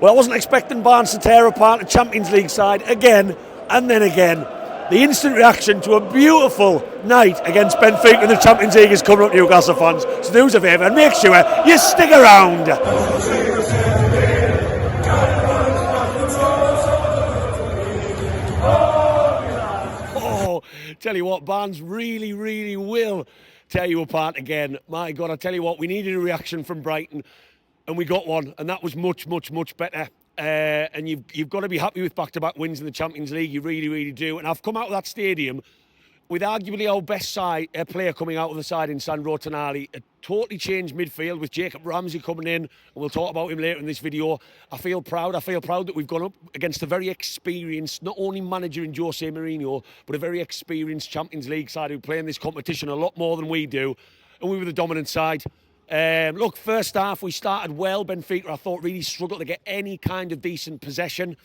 Well, I wasn't expecting Barnes to tear apart the Champions League side again and then again. The instant reaction to a beautiful night against Benfica in the Champions League is coming up, Newcastle fans. So do us a favour and make sure you stick around. Oh, tell you what, Barnes really will tear you apart again. My God, I tell you what, we needed a reaction from Brighton and we got one, and that was much better. And you've got to be happy with back-to-back wins in the Champions League. You really do. And I've come out of that stadium with arguably our best player coming out of the side in Sandro Tonali. A totally changed midfield with Jacob Ramsey coming in, and we'll talk about him later in this video. I feel proud that we've gone up against a very experienced, not only manager in Jose Mourinho, but a very experienced Champions League side who play in this competition a lot more than we do. And we were the dominant side. Look, first half we started well. Benfica, I thought, really struggled to get any kind of decent possession,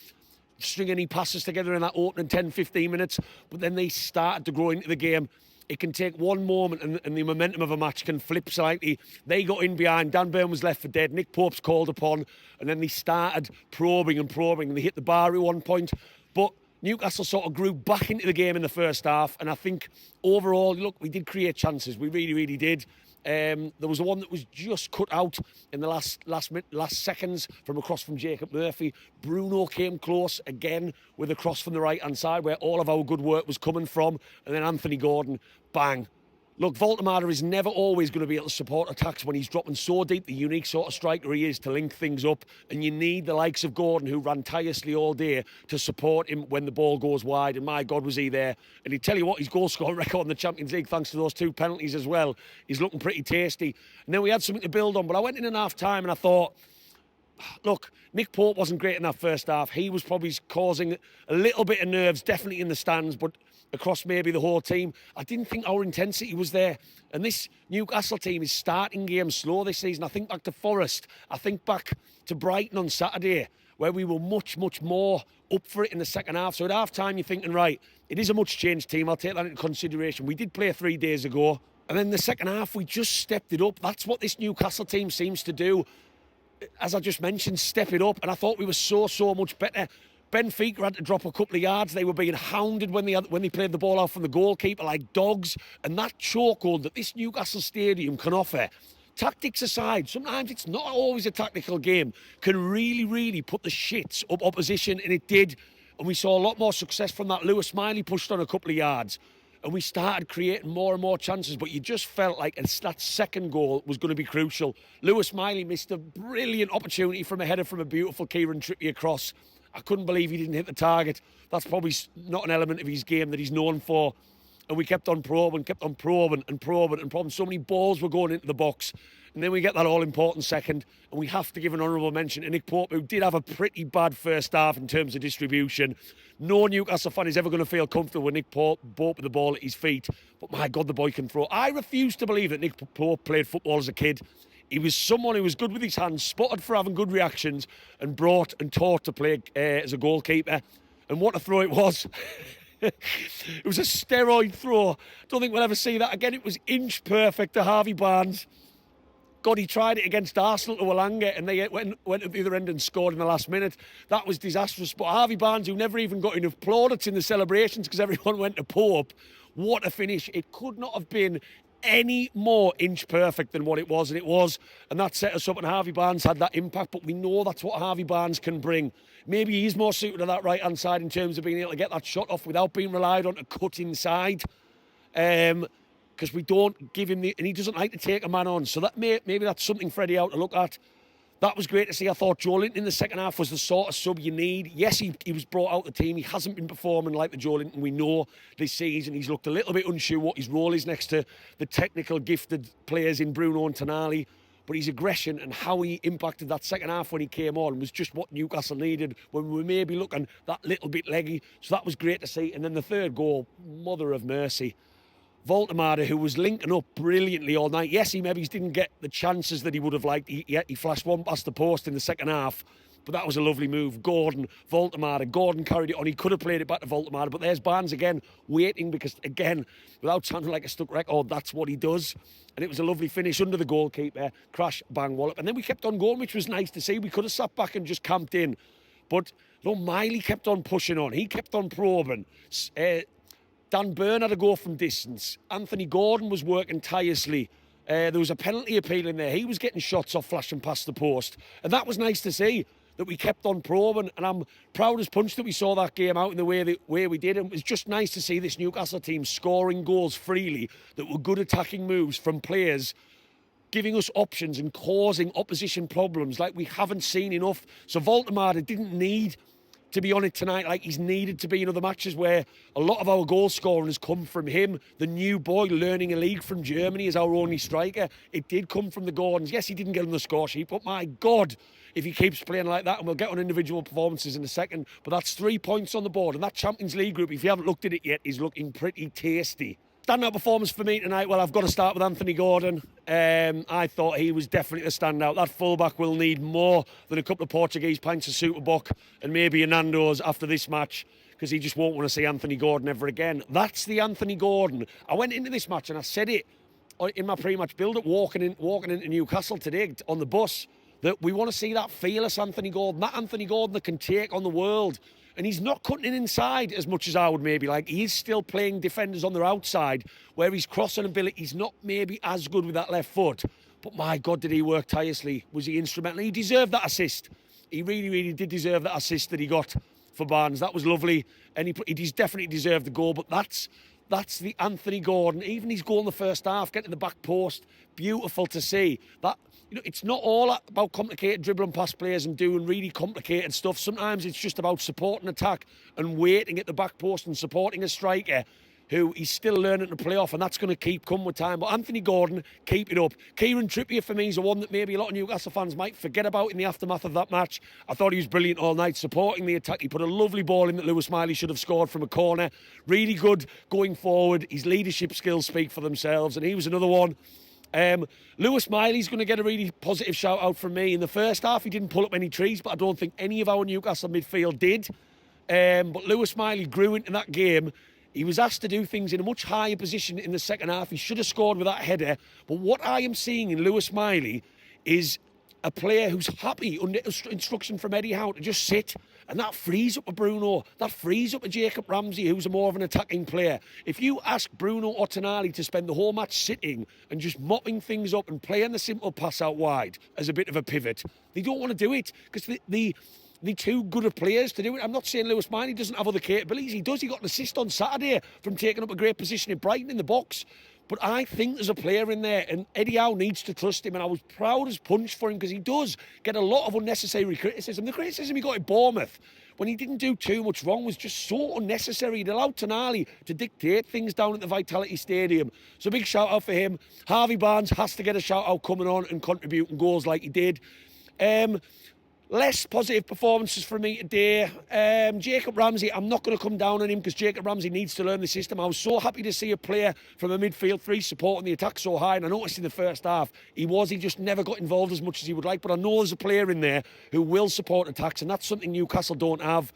string any passes together in that opening 10-15 minutes, but then they started to grow into the game. It can take one moment and the momentum of a match can flip slightly. They got in behind, Dan Burn was left for dead, Nick Pope's called upon, and then they started probing, and they hit the bar at one point. But Newcastle sort of grew back into the game in the first half, and I think overall, look, we did create chances. We really did. There was one that was just cut out in the last seconds from a cross from Jacob Murphy. Bruno came close again with a cross from the right-hand side where all of our good work was coming from. And then Anthony Gordon, bang. Look, Voltemade is never always going to be able to support attacks when he's dropping so deep, the unique sort of striker he is, to link things up. And you need the likes of Gordon, who ran tirelessly all day, to support him when the ball goes wide. And my God, was he there. And he'd tell you what, his goal-scoring record in the Champions League, thanks to those 2 penalties as well, he's looking pretty tasty. And then we had something to build on. But I went in half-time and I thought, look, Nick Pope wasn't great in that first half. He was probably causing a little bit of nerves, definitely in the stands, but across maybe the whole team. I didn't think our intensity was there. And this Newcastle team is starting games slow this season. I think back to Forest. I think back to Brighton on Saturday, where we were much more up for it in the second half. So at half-time, you're thinking, right, it is a much-changed team. I'll take that into consideration. We did play 3 days ago. And then the second half, we just stepped it up. That's what this Newcastle team seems to do. As I just mentioned, step it up. And I thought we were so much better. Benfica had to drop a couple of yards. They were being hounded when they played the ball out from the goalkeeper like dogs. And that chokehold that this Newcastle stadium can offer, tactics aside, sometimes it's not always a tactical game, can really put the shits up opposition, and it did. And we saw a lot more success from that. Lewis Miley pushed on a couple of yards, and we started creating more and more chances, but you just felt like that second goal was going to be crucial. Lewis Miley missed a brilliant opportunity from a header from a beautiful Kieran Trippier cross. I couldn't believe he didn't hit the target. That's probably not an element of his game that he's known for. And we kept on probing. So many balls were going into the box. And then we get that all-important second. And we have to give an honourable mention to Nick Pope, who did have a pretty bad first half in terms of distribution. No Newcastle fan is ever going to feel comfortable with Nick Pope with the ball at his feet. But my God, the boy can throw. I refuse to believe that Nick Pope played football as a kid. He was someone who was good with his hands, spotted for having good reactions, and brought and taught to play as a goalkeeper. And what a throw it was. It was a steroid throw. Don't think we'll ever see that again. It was inch perfect to Harvey Barnes. God, he tried it against Arsenal to Alanga, and they went at the other end and scored in the last minute. That was disastrous. But Harvey Barnes, who never even got enough plaudits in the celebrations because everyone went to Pope, what a finish. It could not have been any more inch perfect than what it was, and it was. And that set us up, and Harvey Barnes had that impact, but we know that's what Harvey Barnes can bring. Maybe he's more suited to that right-hand side in terms of being able to get that shot off without being relied on to cut inside. Because we don't give him and he doesn't like to take a man on. So that maybe that's something for Eddie Howe to look at. That was great to see. I thought Joe Linton in the second half was the sort of sub you need. Yes, he was brought out the team. He hasn't been performing like the Joe Linton we know this season. He's looked a little bit unsure what his role is next to the technical, gifted players in Bruno and Tonali. But his aggression and how he impacted that second half when he came on was just what Newcastle needed when we were maybe looking that little bit leggy. So that was great to see. And then the third goal, mother of mercy. Voltemade, who was linking up brilliantly all night. Yes, he maybe didn't get the chances that he would have liked. He flashed one past the post in the second half. But that was a lovely move. Gordon, Voltemade. Gordon carried it on. He could have played it back to Voltemade. But there's Barnes again, waiting because, again, without sounding like a stuck record, that's what he does. And it was a lovely finish under the goalkeeper. Crash, bang, wallop. And then we kept on going, which was nice to see. We could have sat back and just camped in. But Miley kept on pushing on. He kept on probing. Dan Burn had a go from distance. Anthony Gordon was working tirelessly. There was a penalty appeal in there. He was getting shots off flashing past the post. And that was nice to see, that we kept on probing. And I'm proud as punch that we saw that game out in the way we did. And it was just nice to see this Newcastle team scoring goals freely that were good attacking moves from players, giving us options and causing opposition problems like we haven't seen enough. So Voltemade didn't need to be on it tonight like he's needed to be in other matches where a lot of our goal scoring has come from him. The new boy learning a league from Germany as our only striker. It did come from the Gordons. Yes, he didn't get on the score sheet, but my God, if he keeps playing like that, and we'll get on individual performances in a second, but that's 3 points on the board. And that Champions League group, if you haven't looked at it yet, is looking pretty tasty. Standout performance for me tonight, well, I've got to start with Anthony Gordon. I thought he was definitely the standout. That fullback will need more than a couple of Portuguese pints of Superboc and maybe a Nando's after this match, because he just won't want to see Anthony Gordon ever again. That's the Anthony Gordon. I went into this match and I said it in my pre-match build-up, walking into Newcastle today on the bus, that we want to see that fearless Anthony Gordon, that Anthony Gordon that can take on the world. And he's not cutting it inside as much as I would maybe like. He is still playing defenders on their outside, where his crossing ability, he's not maybe as good with that left foot. But my God, did he work tirelessly? Was he instrumental? He deserved that assist. He really, really did deserve that assist that he got for Barnes. That was lovely. And he definitely deserved the goal. But that's the Anthony Gordon. Even his goal in the first half, getting the back post, beautiful to see. That, you know, it's not all about complicated dribbling past players and doing really complicated stuff. Sometimes it's just about supporting attack and waiting at the back post and supporting a striker who he's still learning to play off, and that's going to keep coming with time. But Anthony Gordon, keep it up. Kieran Trippier, for me, is the one that maybe a lot of Newcastle fans might forget about in the aftermath of that match. I thought he was brilliant all night, supporting the attack. He put a lovely ball in that Lewis Miley should have scored from a corner. Really good going forward. His leadership skills speak for themselves, and he was another one. Lewis Miley's going to get a really positive shout out from me. In the first half, he didn't pull up any trees, but I don't think any of our Newcastle midfield did. But Lewis Miley grew into that game. He was asked to do things in a much higher position in the second half. He should have scored with that header. But what I am seeing in Lewis Miley is a player who's happy under instruction from Eddie Howe to just sit. And that frees up a Bruno. That frees up a Jacob Ramsey, who's more of an attacking player. If you ask Bruno or Tonali to spend the whole match sitting and just mopping things up and playing the simple pass out wide as a bit of a pivot, they don't want to do it because they're too good of players to do it. I'm not saying Lewis Miley doesn't have other capabilities. He does. He got an assist on Saturday from taking up a great position in Brighton in the box. But I think there's a player in there, and Eddie Howe needs to trust him. And I was proud as punch for him because he does get a lot of unnecessary criticism. The criticism he got at Bournemouth when he didn't do too much wrong was just so unnecessary. He'd allowed Tonali to dictate things down at the Vitality Stadium. So big shout out for him. Harvey Barnes has to get a shout out coming on and contributing goals like he did. Less positive performances from me today. Jacob Ramsey, I'm not going to come down on him because Jacob Ramsey needs to learn the system. I was so happy to see a player from a midfield three supporting the attack so high, and I noticed in the first half he just never got involved as much as he would like. But I know there's a player in there who will support attacks, and that's something Newcastle don't have.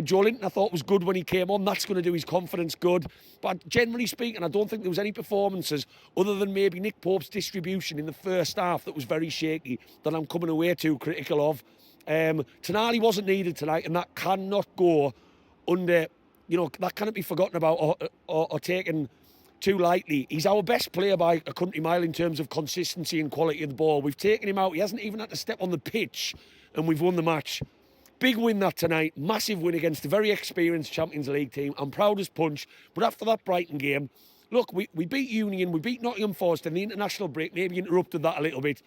Joe Linton, I thought, was good when he came on. That's going to do his confidence good. But generally speaking, I don't think there was any performances other than maybe Nick Pope's distribution in the first half that was very shaky that I'm coming away too critical of. Tonali wasn't needed tonight, and that cannot go under, that cannot be forgotten about or taken too lightly. He's our best player by a country mile in terms of consistency and quality of the ball. We've taken him out. He hasn't even had to step on the pitch, and we've won the match. Big win that tonight. Massive win against a very experienced Champions League team. I'm proud as punch. But after that Brighton game, look, we beat Union, we beat Nottingham Forest, and the international break maybe interrupted that a little bit.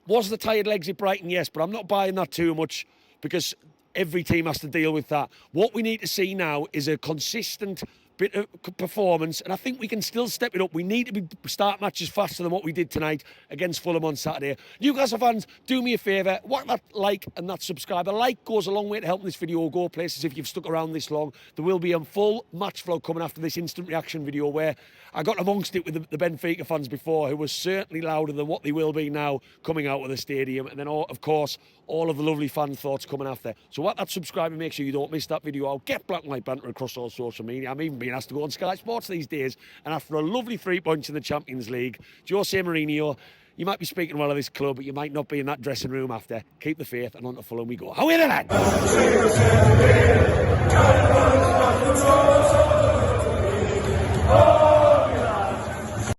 Was the tired legs at Brighton? Yes, but I'm not buying that too much because every team has to deal with that. What we need to see now is a consistent bit of performance, and I think we can still step it up. We need to start matches faster than what we did tonight against Fulham on Saturday. Newcastle fans, do me a favour, whack that like and that subscribe. A like goes a long way to helping this video go places if you've stuck around this long. There will be a full match flow coming after this instant reaction video where I got amongst it with the Benfica fans before, who was certainly louder than what they will be now coming out of the stadium. And then, of course, all of the lovely fan thoughts coming after. So whack that subscribe and make sure you don't miss that video. I'll get black and white banter across all social media. I'm even being asked to go on Sky Sports these days. And after a lovely 3 points in the Champions League, Jose Mourinho, you might be speaking well of this club, but you might not be in that dressing room after. Keep the faith, and on to Fulham we go. How are you, lad?